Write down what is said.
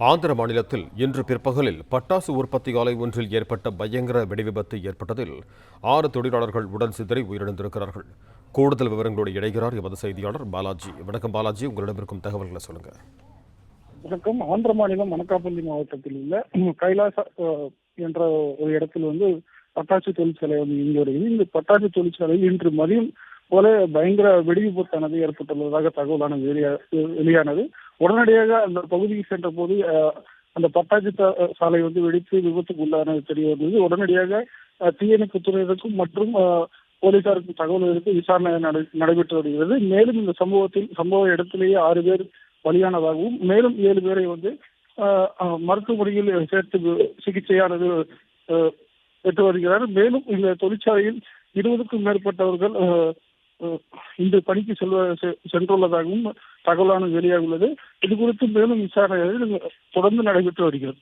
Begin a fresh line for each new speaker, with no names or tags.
ஆந்திர மாநிலத்தில் இன்று பிற்பகலில் பட்டாசு உற்பத்தி ஆலை ஒன்றில் ஏற்பட்ட பயங்கர வெடிவிபத்து ஏற்பட்டதில் 6 தொழிலாளர்கள் உடன் சிதறி உயிரிழந்திருக்கிறார்கள். கூடுதல் விவரங்களோடு இணைகிறார் எமது செய்தியாளர் பாலாஜி. வணக்கம் பாலாஜி, உங்களிடம் இருக்கும் தகவல்களை சொல்லுங்க.
வணக்கம். ஆந்திர மாநிலம் மணக்காப்பள்ளி மாவட்டத்தில் உள்ள கைலாச என்ற ஒரு இடத்தில் பட்டாசு தொழிற்சாலை இயங்கி வருகிறது. இந்த பட்டாசு தொழிற்சாலையில் இன்று மதியம் போல பயங்கர வெடிவிபத்தானது ஏற்பட்டுள்ளதாக தகவலான வெளியானது. உடனடியாக அந்த பகுதிக்கு சென்ற போது அந்த பட்டாசு சாலை வெடித்து விபத்துக்கு உள்ளானது தெரிய வந்தது. உடனடியாக தீயணைப்பு துறையினருக்கும் மற்றும் போலீசாருக்கும் தகவல் எடுத்து விசாரணை நடைபெற்று வருகிறது. மேலும் இந்த சம்பவ இடத்திலேயே 6 பேர் பலியானதாகவும் மேலும் 7 பேரை மருத்துவமனையில் சேர்த்து சிகிச்சையானது பெற்று வருகிறார். மேலும் இந்த தொழிற்சாலையில் 20க்கும் மேற்பட்டவர்கள் இந்த பணிக்கு சென்றுள்ளதாகவும் தகவலான வெளியாகியுள்ளது. இது குறித்து மேலும் விசாரணை தொடர்ந்து நடைபெற்று வருகிறது.